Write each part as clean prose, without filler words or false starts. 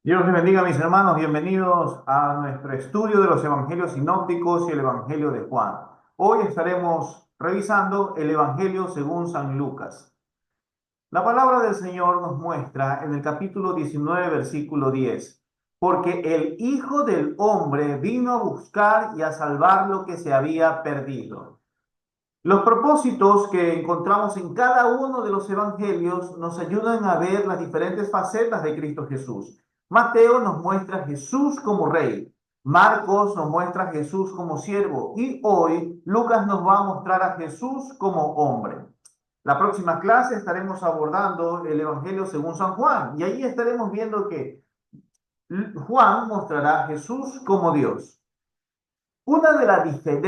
Dios les bendiga, mis hermanos. Bienvenidos a nuestro estudio de los evangelios sinópticos y el evangelio de Juan. Hoy estaremos revisando el evangelio según San Lucas. La palabra del Señor nos muestra en el capítulo 19, versículo 10, porque el Hijo del Hombre vino a buscar y a salvar lo que se había perdido. Los propósitos que encontramos en cada uno de los evangelios nos ayudan a ver las diferentes facetas de Cristo Jesús. Mateo nos muestra a Jesús como rey, Marcos nos muestra a Jesús como siervo y hoy Lucas nos va a mostrar a Jesús como hombre. La próxima clase estaremos abordando el evangelio según San Juan y ahí estaremos viendo que Juan mostrará a Jesús como Dios. Una de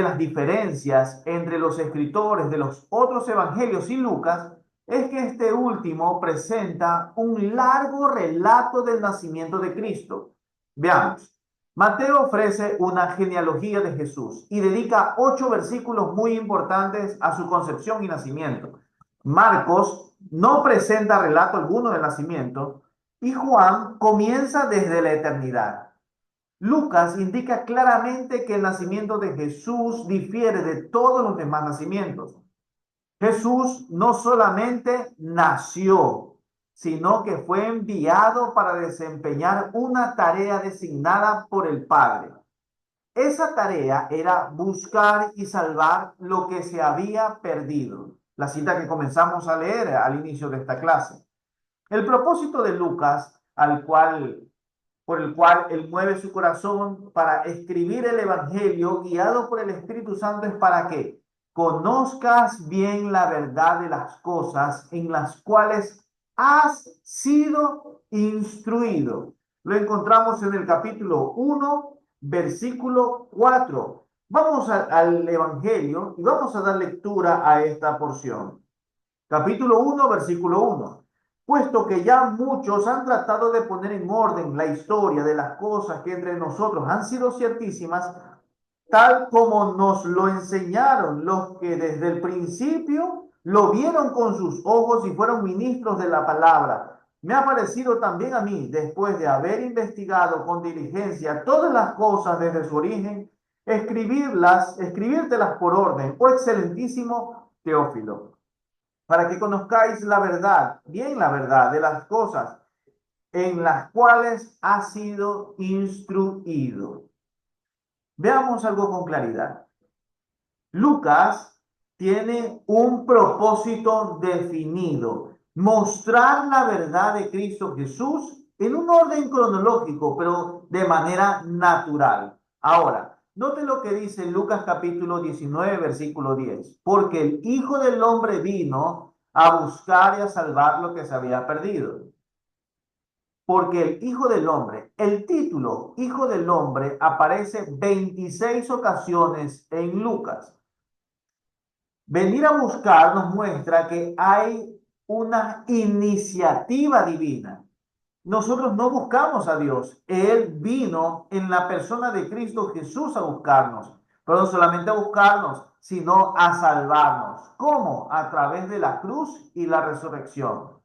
las diferencias entre los escritores de los otros evangelios y Lucas es que este último presenta un largo relato del nacimiento de Cristo. Veamos. Mateo ofrece una genealogía de Jesús y dedica 8 versículos muy importantes a su concepción y nacimiento. Marcos no presenta relato alguno del nacimiento y Juan comienza desde la eternidad. Lucas indica claramente que el nacimiento de Jesús difiere de todos los demás nacimientos. Jesús no solamente nació, sino que fue enviado para desempeñar una tarea designada por el Padre. Esa tarea era buscar y salvar lo que se había perdido. La cita que comenzamos a leer al inicio de esta clase. El propósito de Lucas, por el cual él mueve su corazón para escribir el Evangelio guiado por el Espíritu Santo es para que conozcas bien la verdad de las cosas en las cuales has sido instruido. Lo encontramos en el capítulo 1, versículo 4. Vamos al Evangelio y vamos a dar lectura a esta porción. Capítulo 1, versículo 1. Puesto que ya muchos han tratado de poner en orden la historia de las cosas que entre nosotros han sido ciertísimas, tal como nos lo enseñaron los que desde el principio lo vieron con sus ojos y fueron ministros de la palabra. Me ha parecido también a mí, después de haber investigado con diligencia todas las cosas desde su origen, escribírtelas por orden, oh excelentísimo Teófilo, para que conozcáis la verdad, bien la verdad de las cosas en las cuales ha sido instruido. Veamos algo con claridad. Lucas tiene un propósito definido, mostrar la verdad de Cristo Jesús en un orden cronológico, pero de manera natural. Ahora, note lo que dice Lucas capítulo 19, versículo 10, porque el Hijo del Hombre vino a buscar y a salvar lo que se había perdido. Porque el Hijo del Hombre, el título Hijo del Hombre aparece 26 ocasiones en Lucas. Venir a buscar nos muestra que hay una iniciativa divina. Nosotros no buscamos a Dios. Él vino en la persona de Cristo Jesús a buscarnos. Pero no solamente a buscarnos, sino a salvarnos. ¿Cómo? A través de la cruz y la resurrección.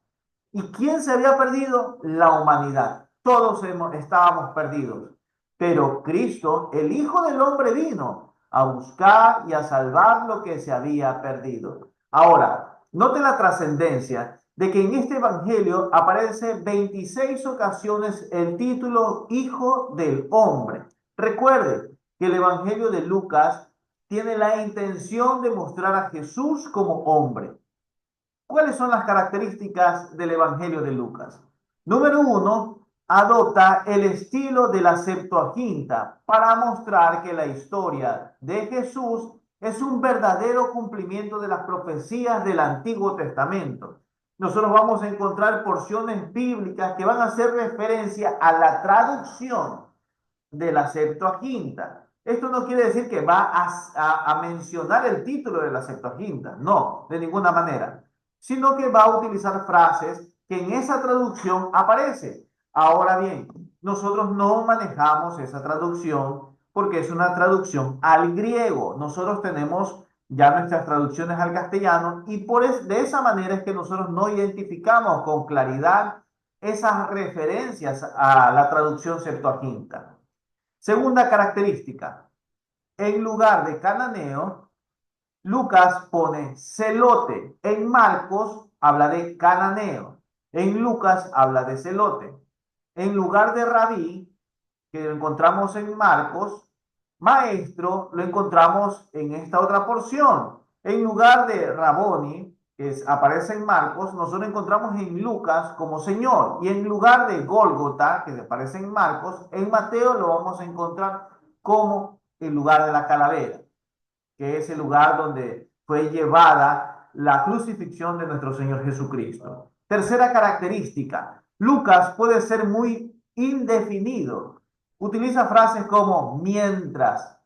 ¿Y quién se había perdido? La humanidad. Todos estábamos perdidos. Pero Cristo, el Hijo del Hombre, vino a buscar y a salvar lo que se había perdido. Ahora, note la trascendencia de que en este Evangelio aparece 26 ocasiones el título Hijo del Hombre. Recuerde que el Evangelio de Lucas tiene la intención de mostrar a Jesús como hombre. ¿Cuáles son las características del Evangelio de Lucas? Número uno, adopta el estilo de la Septuaginta para mostrar que la historia de Jesús es un verdadero cumplimiento de las profecías del Antiguo Testamento. Nosotros vamos a encontrar porciones bíblicas que van a hacer referencia a la traducción de la Septuaginta. Esto no quiere decir que va a mencionar el título de la Septuaginta, no, de ninguna manera, sino que va a utilizar frases que en esa traducción aparece. Ahora bien, nosotros no manejamos esa traducción porque es una traducción al griego. Nosotros tenemos ya nuestras traducciones al castellano y de esa manera es que nosotros no identificamos con claridad esas referencias a la traducción Septuaginta. Segunda característica, en lugar de cananeo, Lucas pone celote. En Marcos habla de cananeo. En Lucas habla de celote. En lugar de rabí, que lo encontramos en Marcos, maestro, lo encontramos en esta otra porción. En lugar de Raboni, aparece en Marcos, nosotros lo encontramos en Lucas como Señor. Y en lugar de Gólgota, que aparece en Marcos, en Mateo lo vamos a encontrar como el lugar de la calavera, que es el lugar donde fue llevada la crucifixión de nuestro Señor Jesucristo. Tercera característica, Lucas puede ser muy indefinido. Utiliza frases como mientras.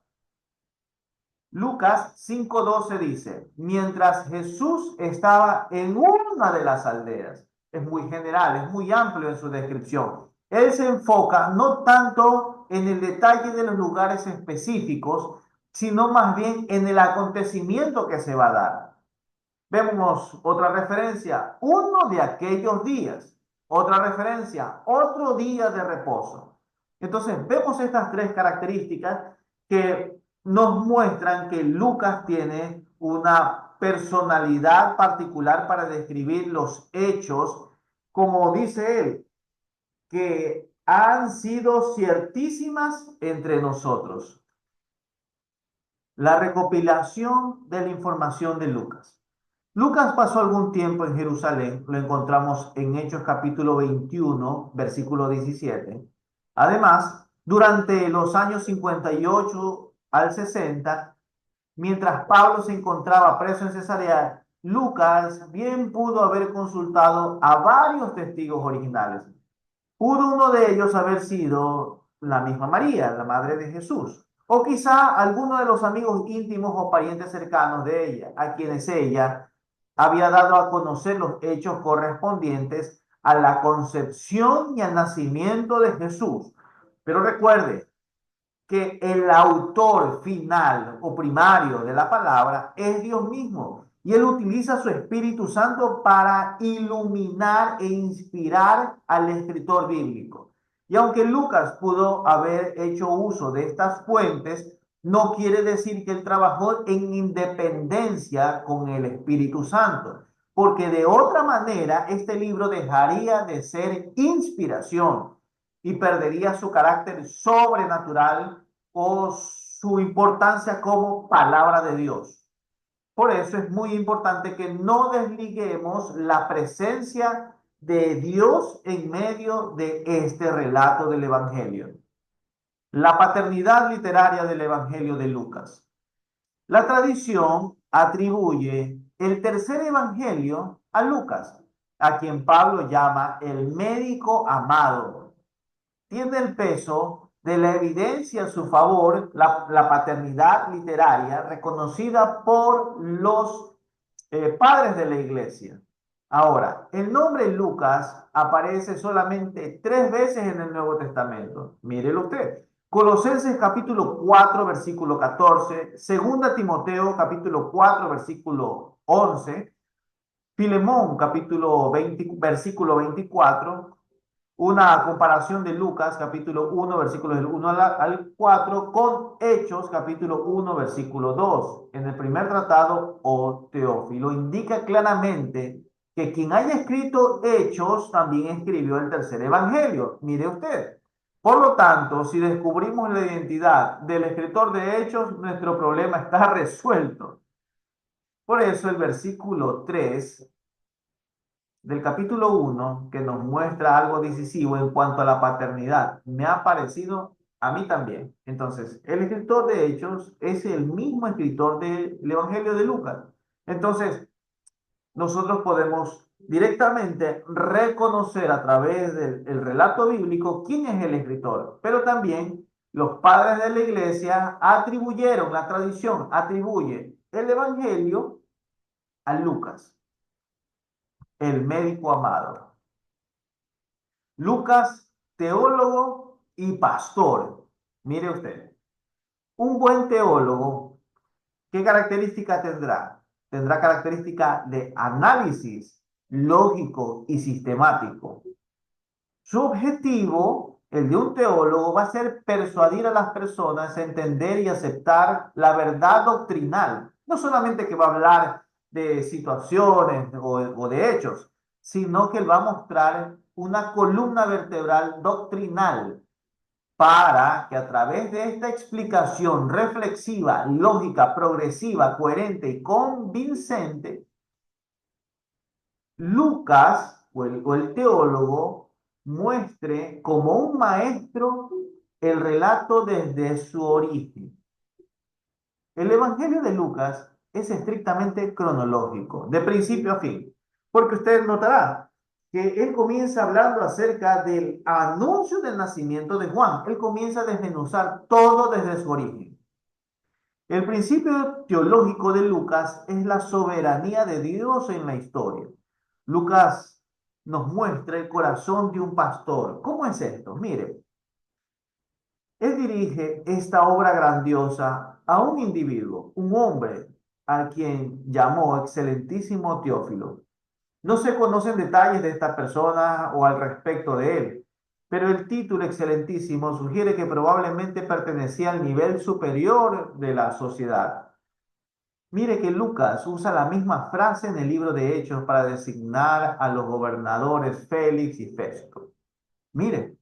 Lucas 5:12 dice, mientras Jesús estaba en una de las aldeas. Es muy general, es muy amplio en su descripción. Él se enfoca no tanto en el detalle de los lugares específicos, sino más bien en el acontecimiento que se va a dar. Vemos otra referencia, uno de aquellos días. Otra referencia, otro día de reposo. Entonces, vemos estas tres características que nos muestran que Lucas tiene una personalidad particular para describir los hechos, como dice él, que han sido ciertísimas entre nosotros. La recopilación de la información de Lucas. Lucas pasó algún tiempo en Jerusalén, lo encontramos en Hechos capítulo 21, versículo 17. Además, durante los años 58 al 60, mientras Pablo se encontraba preso en Cesarea, Lucas bien pudo haber consultado a varios testigos originales. Pudo uno de ellos haber sido la misma María, la madre de Jesús, o quizá alguno de los amigos íntimos o parientes cercanos de ella, a quienes ella había dado a conocer los hechos correspondientes a la concepción y al nacimiento de Jesús. Pero recuerde que el autor final o primario de la palabra es Dios mismo. Y Él utiliza su Espíritu Santo para iluminar e inspirar al escritor bíblico. Y aunque Lucas pudo haber hecho uso de estas fuentes, no quiere decir que él trabajó en independencia con el Espíritu Santo, porque de otra manera este libro dejaría de ser inspiración y perdería su carácter sobrenatural o su importancia como palabra de Dios. Por eso es muy importante que no desliguemos la presencia de Dios en medio de este relato del Evangelio. La paternidad literaria del Evangelio de Lucas. La tradición atribuye el tercer Evangelio a Lucas, a quien Pablo llama el médico amado. Tiene el peso de la evidencia a su favor, la paternidad literaria reconocida por los padres de la iglesia. Ahora, el nombre Lucas aparece solamente 3 veces en el Nuevo Testamento. Mírelo usted. Colosenses capítulo 4, versículo 14, Segunda Timoteo capítulo 4, versículo 11, Filemón capítulo 20, versículo 24, una comparación de Lucas, capítulo 1, versículos del 1 al 4, con Hechos, capítulo 1, versículo 2. En el primer tratado, o Teófilo, indica claramente que quien haya escrito Hechos también escribió el tercer evangelio. Mire usted. Por lo tanto, si descubrimos la identidad del escritor de Hechos, nuestro problema está resuelto. Por eso el versículo 3 del capítulo 1 que nos muestra algo decisivo en cuanto a la paternidad. Me ha parecido a mí también. Entonces, el escritor de Hechos es el mismo escritor del Evangelio de Lucas. Entonces, nosotros podemos directamente reconocer a través del relato bíblico quién es el escritor, pero también los padres de la iglesia atribuyeron, la tradición atribuye el Evangelio a Lucas, el médico amado. Lucas, teólogo y pastor. Mire usted, un buen teólogo, ¿qué característica tendrá? Tendrá característica de análisis lógico y sistemático. Su objetivo, el de un teólogo, va a ser persuadir a las personas a entender y aceptar la verdad doctrinal. No solamente que va a hablar de situaciones o de hechos, sino que él va a mostrar una columna vertebral doctrinal para que a través de esta explicación reflexiva, lógica, progresiva, coherente y convincente, Lucas o el teólogo muestre como un maestro el relato desde su origen. El Evangelio de Lucas es estrictamente cronológico, de principio a fin, porque usted notará que él comienza hablando acerca del anuncio del nacimiento de Juan. Él comienza a desmenuzar todo desde su origen. El principio teológico de Lucas es la soberanía de Dios en la historia. Lucas nos muestra el corazón de un pastor. ¿Cómo es esto? Mire, él dirige esta obra grandiosa a un individuo, un hombre, a quien llamó excelentísimo Teófilo. No se conocen detalles de esta persona o al respecto de él, pero el título excelentísimo sugiere que probablemente pertenecía al nivel superior de la sociedad. Mire que Lucas usa la misma frase en el libro de Hechos para designar a los gobernadores Félix y Festo. Mire,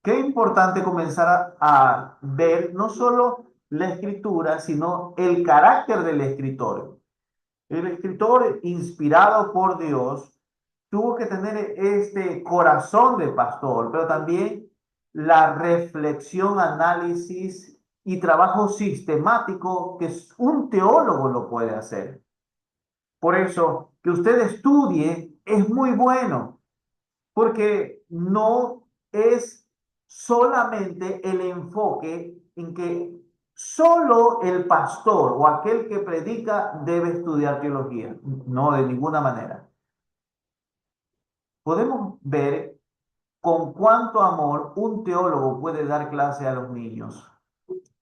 qué importante comenzar a ver no solo la escritura, sino el carácter del escritor. El escritor, inspirado por Dios, tuvo que tener este corazón de pastor, pero también la reflexión, análisis y trabajo sistemático que un teólogo lo puede hacer. Por eso, que usted estudie es muy bueno, porque no es solamente el enfoque en que solo el pastor o aquel que predica debe estudiar teología. No, de ninguna manera. Podemos ver con cuánto amor un teólogo puede dar clase a los niños.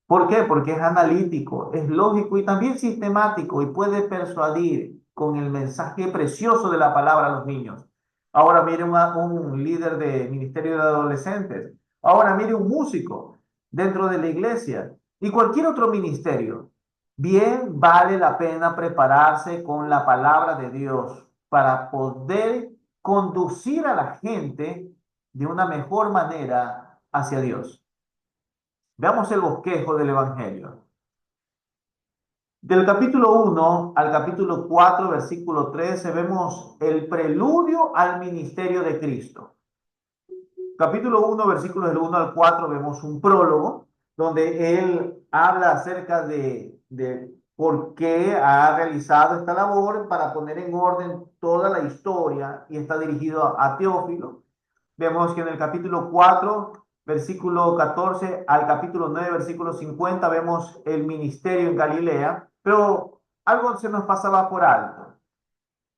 ¿Por qué? Porque es analítico, es lógico y también sistemático y puede persuadir con el mensaje precioso de la palabra a los niños. Ahora mire un líder de ministerio de adolescentes. Ahora mire un músico dentro de la iglesia y cualquier otro ministerio. Bien vale la pena prepararse con la palabra de Dios para poder conducir a la gente de una mejor manera hacia Dios. Veamos el bosquejo del Evangelio. Del capítulo 1 al capítulo 4, versículo 13, vemos el preludio al ministerio de Cristo. Capítulo 1, versículos del 1 al 4, vemos un prólogo donde él habla acerca de por qué ha realizado esta labor para poner en orden toda la historia y está dirigido a Teófilo. Vemos que en el capítulo 4, versículo 14 al capítulo 9, versículo 50, vemos el ministerio en Galilea, pero algo se nos pasaba por alto.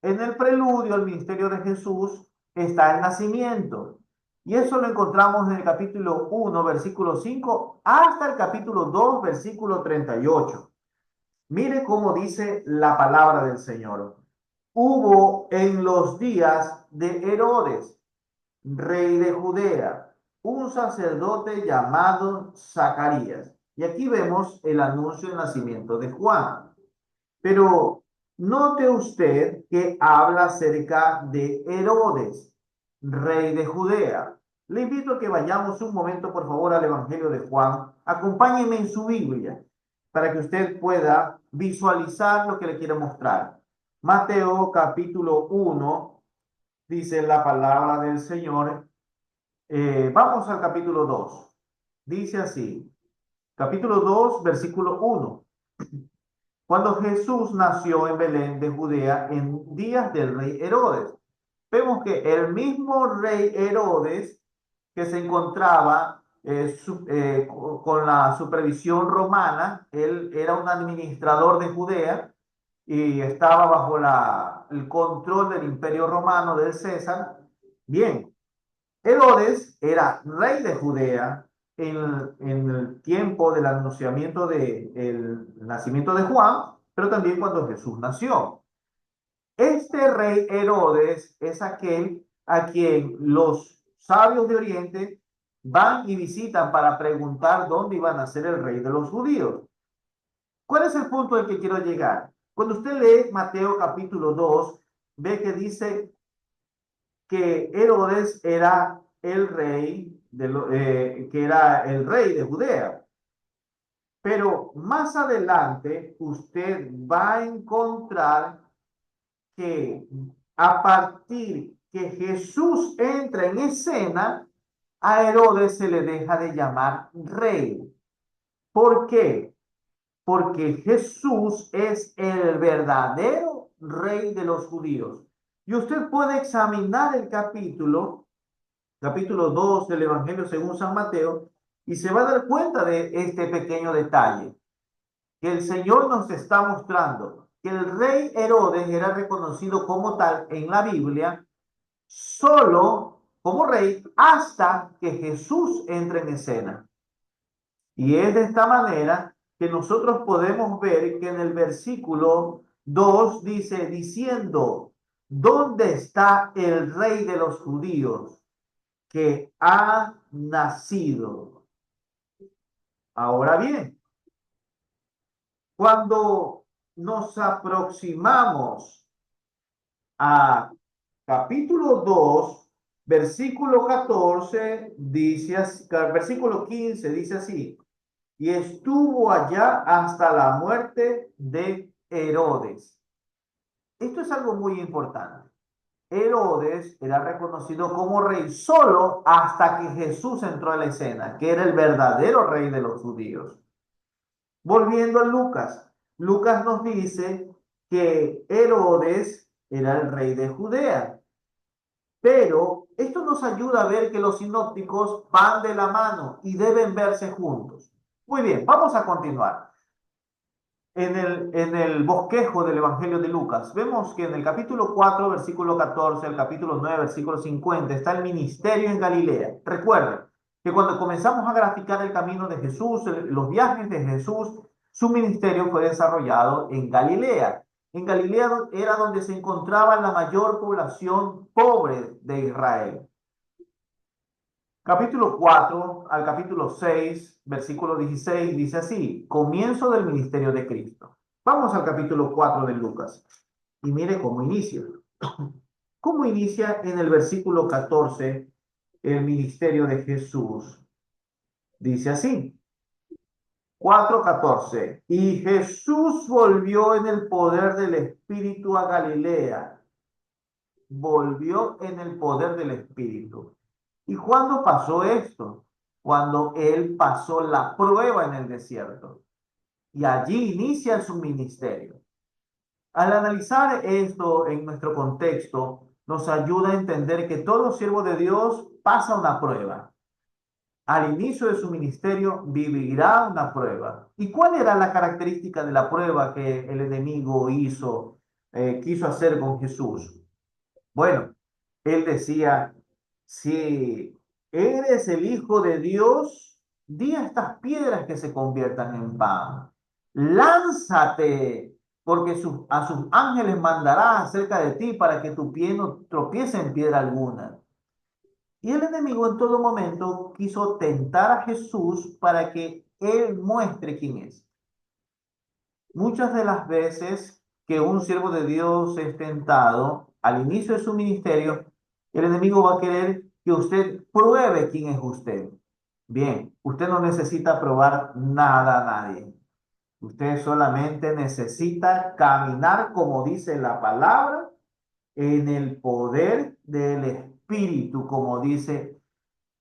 En el preludio al ministerio de Jesús está el nacimiento. Y eso lo encontramos en el capítulo 1, versículo 5, hasta el capítulo 2, versículo 38. Mire cómo dice la palabra del Señor. Hubo en los días de Herodes, rey de Judea, un sacerdote llamado Zacarías. Y aquí vemos el anuncio del nacimiento de Juan. Pero note usted que habla acerca de Herodes, rey de Judea. Le invito a que vayamos un momento, por favor, al Evangelio de Juan. Acompáñeme en su Biblia para que usted pueda visualizar lo que le quiero mostrar. Mateo capítulo 1, dice la palabra del Señor. Vamos al capítulo 2. Dice así, capítulo 2, versículo 1. Cuando Jesús nació en Belén de Judea en días del rey Herodes. Vemos que el mismo rey Herodes que se encontraba con la supervisión romana, él era un administrador de Judea y estaba bajo el control del imperio romano del César. Bien, Herodes era rey de Judea en el tiempo del anunciamiento del nacimiento de Juan, pero también cuando Jesús nació. Este rey Herodes es aquel a quien los sabios de Oriente van y visitan para preguntar dónde iban a ser el rey de los judíos. ¿Cuál es el punto al que quiero llegar? Cuando usted lee Mateo capítulo 2, ve que dice que Herodes era el rey que era el rey de Judea. Pero más adelante usted va a encontrar que a partir que Jesús entra en escena, a Herodes se le deja de llamar rey. ¿Por qué? Porque Jesús es el verdadero rey de los judíos. Y usted puede examinar el capítulo 2 del Evangelio según San Mateo, y se va a dar cuenta de este pequeño detalle, que el Señor nos está mostrando que el rey Herodes era reconocido como tal en la Biblia solo como rey hasta que Jesús entre en escena. Y es de esta manera que nosotros podemos ver que en el versículo 2 dice, diciendo, ¿dónde está el rey de los judíos que ha nacido? Ahora bien, cuando nos aproximamos a capítulo 2 versículo 14, dice así, versículo 15 dice así, y estuvo allá hasta la muerte de Herodes. Esto es algo muy importante. Herodes era reconocido como rey solo hasta que Jesús entró a la escena, que era el verdadero rey de los judíos. Volviendo a Lucas, Lucas nos dice que Herodes era el rey de Judea, pero esto nos ayuda a ver que los sinópticos van de la mano y deben verse juntos. Muy bien, vamos a continuar. En el bosquejo del Evangelio de Lucas, vemos que en el capítulo 4, versículo 14, el capítulo 9, versículo 50, está el ministerio en Galilea. Recuerden que cuando comenzamos a graficar el camino de Jesús, los viajes de Jesús, su ministerio fue desarrollado en Galilea. En Galilea era donde se encontraba la mayor población pobre de Israel. Capítulo 4 al capítulo 6, versículo 16, dice así, comienzo del ministerio de Cristo. Vamos al capítulo 4 de Lucas y mire cómo inicia. ¿Cómo inicia en el versículo 14 el ministerio de Jesús? Dice así, 4:14, y Jesús volvió en el poder del Espíritu a Galilea. Volvió en el poder del Espíritu. ¿Y cuándo pasó esto? Cuando él pasó la prueba en el desierto. Y allí inicia su ministerio. Al analizar esto en nuestro contexto, nos ayuda a entender que todo siervo de Dios pasa una prueba. Al inicio de su ministerio vivirá una prueba. ¿Y cuál era la característica de la prueba que el enemigo quiso hacer con Jesús? Bueno, él decía, si eres el Hijo de Dios, di a estas piedras que se conviertan en pan. Lánzate, porque a sus ángeles mandará acerca de ti para que tu pie no tropiece en piedra alguna. Y el enemigo en todo momento quiso tentar a Jesús para que él muestre quién es. Muchas de las veces que un siervo de Dios es tentado al inicio de su ministerio, el enemigo va a querer que usted pruebe quién es usted. Bien, usted no necesita probar nada a nadie. Usted solamente necesita caminar, como dice la palabra, en el poder del Espíritu, como dice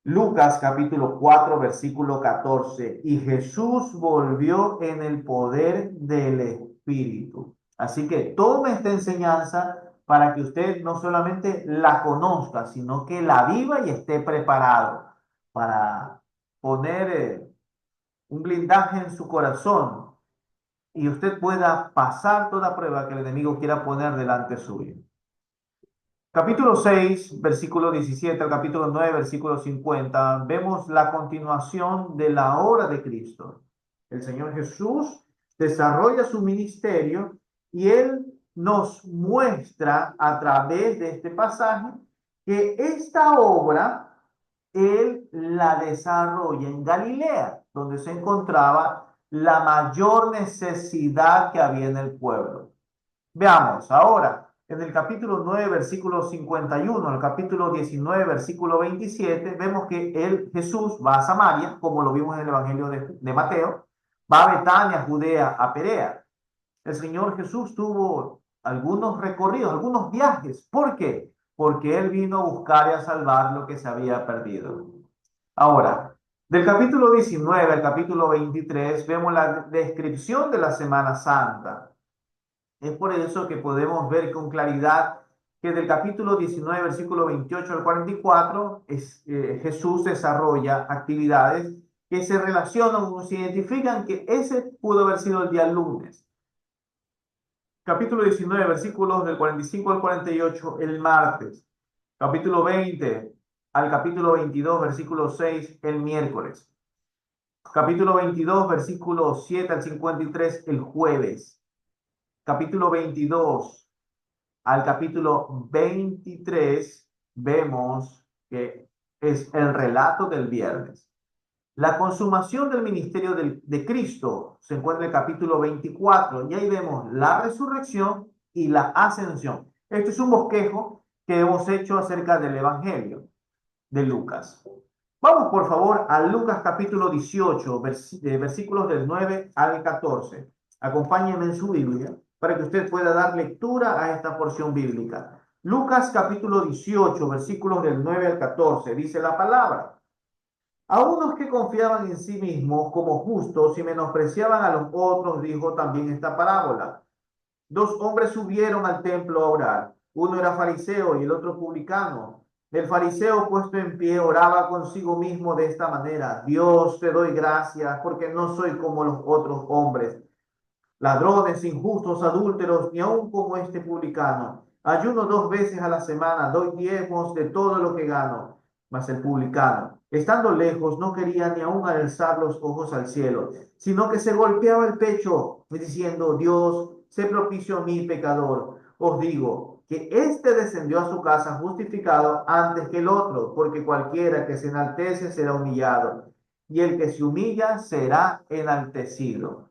Lucas capítulo 4, versículo 14. Y Jesús volvió en el poder del Espíritu. Así que tome esta enseñanza para que usted no solamente la conozca, sino que la viva y esté preparado para poner un blindaje en su corazón y usted pueda pasar toda prueba que el enemigo quiera poner delante suyo. Capítulo 6, versículo 17 al capítulo 9, versículo 50, vemos la continuación de la obra de Cristo. El Señor Jesús desarrolla su ministerio y Él nos muestra a través de este pasaje que esta obra él la desarrolla en Galilea, donde se encontraba la mayor necesidad que había en el pueblo. Veamos ahora, en el capítulo 9, versículo 51, en el capítulo 19, versículo 27, vemos que Jesús va a Samaria, como lo vimos en el Evangelio de Mateo, va a Betania, Judea, a Perea. El Señor Jesús tuvo algunos recorridos, algunos viajes. ¿Por qué? Porque Él vino a buscar y a salvar lo que se había perdido. Ahora, del capítulo 19 al capítulo 23 vemos la descripción de la Semana Santa. Es por eso que podemos ver con claridad que del capítulo 19, versículo 28 al 44, Jesús desarrolla actividades que se relacionan o se identifican que ese pudo haber sido el día lunes. Capítulo 19, versículos del 45 al 48, el martes. Capítulo 20 al capítulo 22, versículo 6, el miércoles. Capítulo 22, versículo 7 al 53, el jueves. Capítulo 22 al capítulo 23, vemos que es el relato del viernes. La consumación del ministerio de Cristo se encuentra en el capítulo 24 y ahí vemos la resurrección y la ascensión. Este es un bosquejo que hemos hecho acerca del Evangelio de Lucas. Vamos por favor a Lucas capítulo 18, versículos del 9 al 14. Acompáñenme en su Biblia para que usted pueda dar lectura a esta porción bíblica. Lucas capítulo 18, versículos del 9 al 14, dice la palabra. A unos que confiaban en sí mismos como justos y menospreciaban a los otros, dijo también esta parábola. Dos hombres subieron al templo a orar. Uno era fariseo y el otro publicano. El fariseo, puesto en pie, oraba consigo mismo de esta manera: Dios, te doy gracias porque no soy como los otros hombres, ladrones, injustos, adúlteros, ni aun como este publicano. Ayuno 2 veces a la semana, doy diezmos de todo lo que gano. Mas el publicano, estando lejos, no quería ni aun alzar los ojos al cielo, sino que se golpeaba el pecho, diciendo: Dios, sé propicio a mí, pecador. Os digo que éste descendió a su casa justificado antes que el otro, porque cualquiera que se enaltece será humillado, y el que se humilla será enaltecido.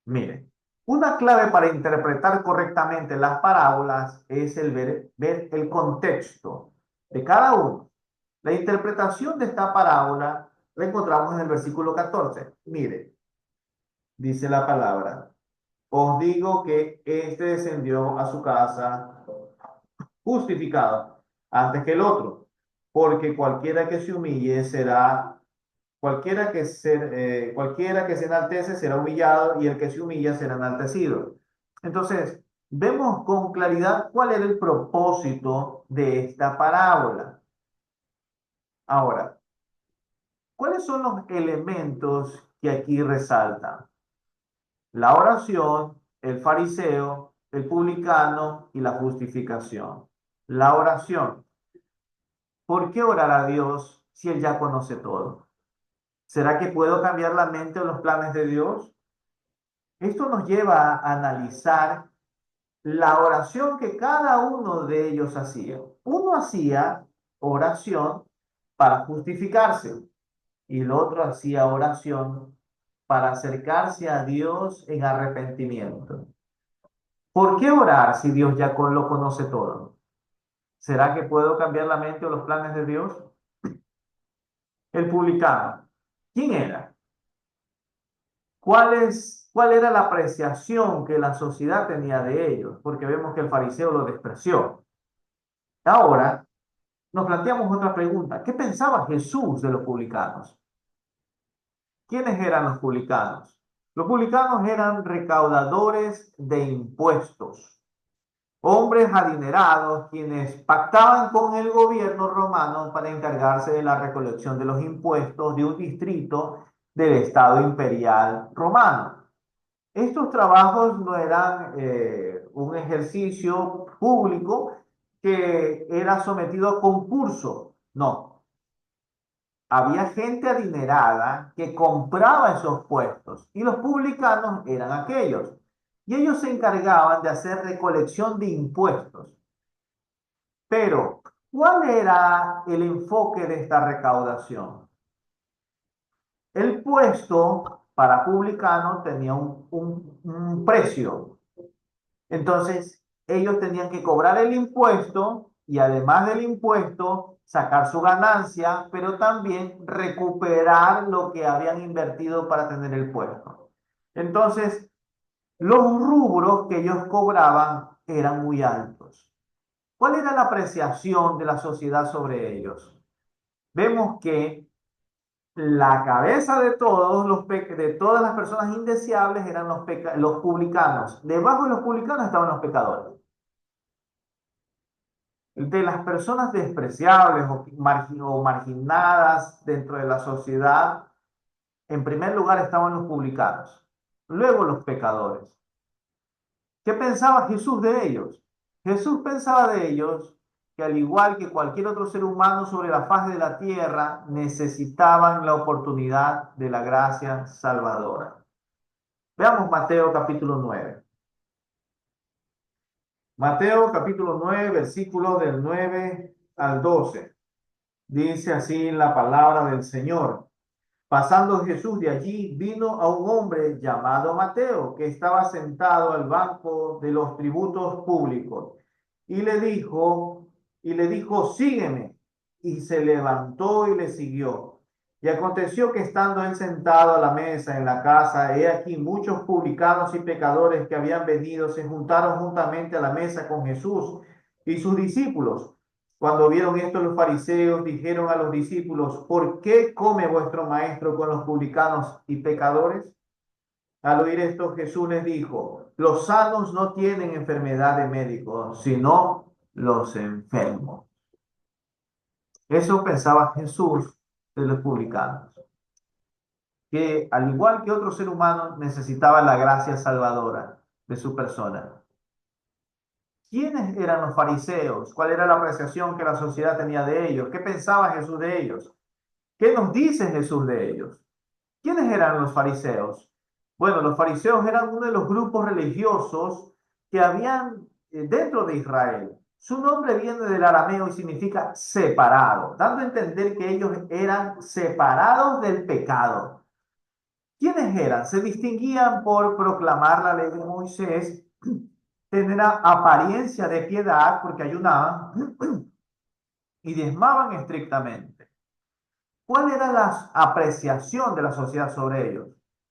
Mire, una clave para interpretar correctamente las parábolas es el ver el contexto de cada uno. La interpretación de esta parábola la encontramos en el versículo 14. Mire, dice la palabra: os digo que éste descendió a su casa justificado antes que el otro, porque cualquiera que se humille será cualquiera que se enaltece será humillado y el que se humilla será enaltecido. Entonces, vemos con claridad cuál era el propósito de esta parábola. Ahora, ¿cuáles son los elementos que aquí resaltan? La oración, el fariseo, el publicano y la justificación. La oración. ¿Por qué orar a Dios si Él ya conoce todo? ¿Será que puedo cambiar la mente o los planes de Dios? Esto nos lleva a analizar la oración que cada uno de ellos hacía. Uno hacía oración para justificarse y el otro hacía oración para acercarse a Dios en arrepentimiento. ¿Por qué orar si Dios ya lo conoce todo? ¿Será que puedo cambiar la mente o los planes de Dios? El publicano. ¿Quién era? ¿Cuál era la apreciación que la sociedad tenía de ellos? Porque vemos que el fariseo lo despreció. Ahora nos planteamos otra pregunta. ¿Qué pensaba Jesús de los publicanos? ¿Quiénes eran los publicanos? Los publicanos eran recaudadores de impuestos, hombres adinerados quienes pactaban con el gobierno romano para encargarse de la recolección de los impuestos de un distrito del Estado imperial romano. Estos trabajos no eran un ejercicio público que era sometido a concurso, no. Había gente adinerada que compraba esos puestos y los publicanos eran aquellos. Y ellos se encargaban de hacer recolección de impuestos. Pero ¿Cuál era el enfoque de esta recaudación? El puesto para publicano tenía un precio. Entonces, ellos tenían que cobrar el impuesto y además del impuesto, sacar su ganancia, pero también recuperar lo que habían invertido para tener el puesto. Entonces, los rubros que ellos cobraban eran muy altos. ¿Cuál era la apreciación de la sociedad sobre ellos? Vemos que la cabeza de de todas las personas indeseables eran los publicanos. Debajo de los publicanos estaban los pecadores. De las personas despreciables o marginadas dentro de la sociedad, en primer lugar estaban los publicanos, luego los pecadores. ¿Qué pensaba Jesús de ellos? Jesús pensaba de ellos que al igual que cualquier otro ser humano sobre la faz de la tierra, necesitaban la oportunidad de la gracia salvadora. Veamos Mateo capítulo 9. Mateo capítulo 9, versículos del 9 al 12. Dice así la palabra del Señor. Pasando Jesús de allí, vino a un hombre llamado Mateo, que estaba sentado al banco de los tributos públicos, y le dijo, sígueme. Y se levantó y le siguió. Y aconteció que estando él sentado a la mesa en la casa, he aquí muchos publicanos y pecadores que habían venido se juntaron juntamente a la mesa con Jesús y sus discípulos. Cuando vieron esto los fariseos, dijeron a los discípulos, ¿por qué come vuestro maestro con los publicanos y pecadores? Al oír esto, Jesús les dijo, los sanos no tienen enfermedad de médico, sino los enfermos. Eso pensaba Jesús de los publicanos, que al igual que otro ser humano necesitaba la gracia salvadora de su persona. ¿Quiénes eran los fariseos? ¿Cuál era la apreciación que la sociedad tenía de ellos? ¿Qué pensaba Jesús de ellos? ¿Qué nos dice Jesús de ellos? ¿Quiénes eran los fariseos? Bueno, los fariseos eran uno de los grupos religiosos que habían dentro de Israel. Su nombre viene del arameo y significa separado, dando a entender que ellos eran separados del pecado. ¿Quiénes eran? Se distinguían por proclamar la ley de Moisés, tener apariencia de piedad porque ayunaban y diezmaban estrictamente. ¿Cuál era la apreciación de la sociedad sobre ellos?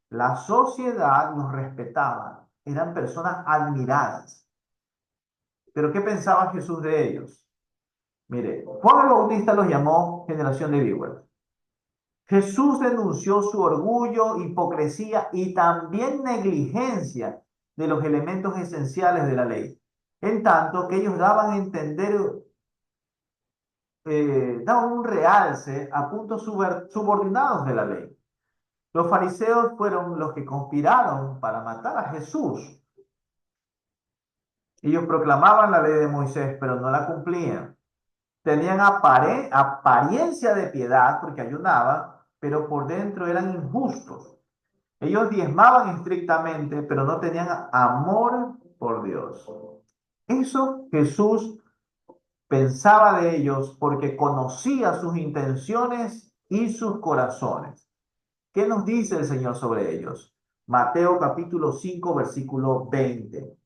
La sociedad los respetaba, eran personas admiradas. Pero ¿qué pensaba Jesús de ellos? Mire, Juan el Bautista los llamó generación de víboras. Jesús denunció su orgullo, hipocresía y también negligencia de los elementos esenciales de la ley, en tanto que ellos daban a entender, daban un realce a puntos subordinados de la ley. Los fariseos fueron los que conspiraron para matar a Jesús. Ellos proclamaban la ley de Moisés, pero no la cumplían. Tenían apariencia de piedad porque ayunaban, pero por dentro eran injustos. Ellos diezmaban estrictamente, pero no tenían amor por Dios. Eso Jesús pensaba de ellos porque conocía sus intenciones y sus corazones. ¿Qué nos dice el Señor sobre ellos? Mateo capítulo 5, versículo 20.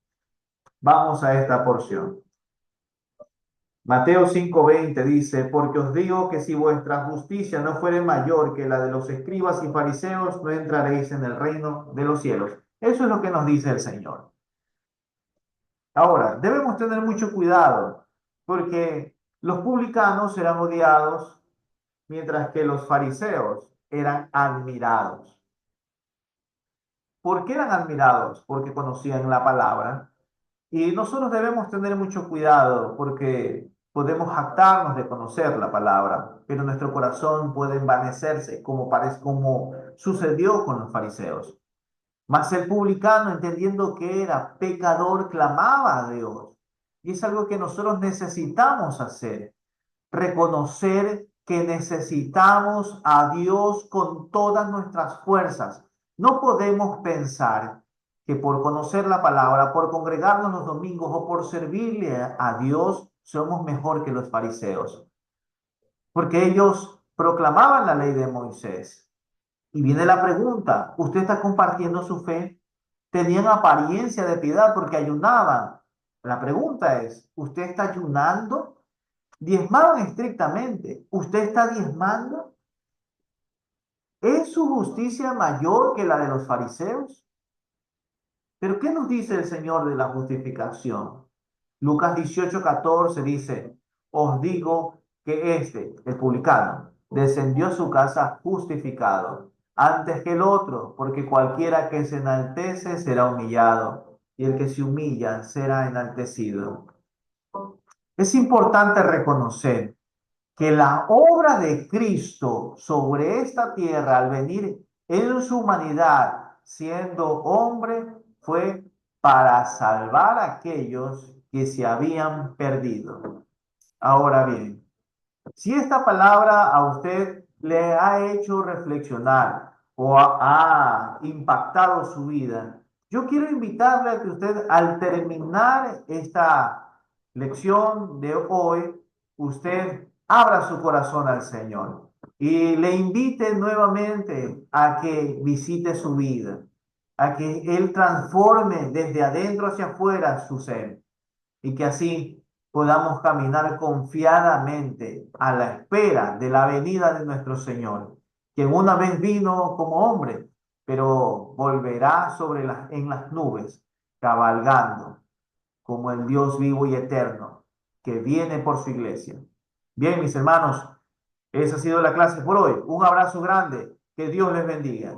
Vamos a esta porción. Mateo 5:20 dice, porque os digo que si vuestra justicia no fuere mayor que la de los escribas y fariseos, no entraréis en el reino de los cielos. Eso es lo que nos dice el Señor. Ahora, debemos tener mucho cuidado, porque los publicanos eran odiados, mientras que los fariseos eran admirados. ¿Por qué eran admirados? Porque conocían la palabra. Y nosotros debemos tener mucho cuidado porque podemos jactarnos de conocer la palabra, pero nuestro corazón puede envanecerse como sucedió con los fariseos. Mas el publicano, entendiendo que era pecador, clamaba a Dios. Y es algo que nosotros necesitamos hacer, reconocer que necesitamos a Dios con todas nuestras fuerzas. No podemos pensar que por conocer la palabra, por congregarnos los domingos o por servirle a Dios, somos mejor que los fariseos, porque ellos proclamaban la ley de Moisés. Y viene la pregunta, ¿usted está compartiendo su fe? Tenían apariencia de piedad porque ayunaban. La pregunta es, ¿usted está ayunando? Diezmaban estrictamente. ¿Usted está diezmando? ¿Es su justicia mayor que la de los fariseos? Pero ¿qué nos dice el Señor de la justificación? Lucas 18:14 dice, os digo que este, el publicano, descendió a su casa justificado antes que el otro, porque cualquiera que se enaltece será humillado, y el que se humilla será enaltecido. Es importante reconocer que la obra de Cristo sobre esta tierra al venir en su humanidad siendo hombre fue para salvar a aquellos que se habían perdido. Ahora bien, si esta palabra a usted le ha hecho reflexionar o ha impactado su vida, yo quiero invitarle a que usted al terminar esta lección de hoy, usted abra su corazón al Señor y le invite nuevamente a que visite su vida, a que Él transforme desde adentro hacia afuera su ser y que así podamos caminar confiadamente a la espera de la venida de nuestro Señor, quien una vez vino como hombre, pero volverá en las nubes, cabalgando como el Dios vivo y eterno que viene por su iglesia. Bien, mis hermanos, esa ha sido la clase por hoy. Un abrazo grande. Que Dios les bendiga.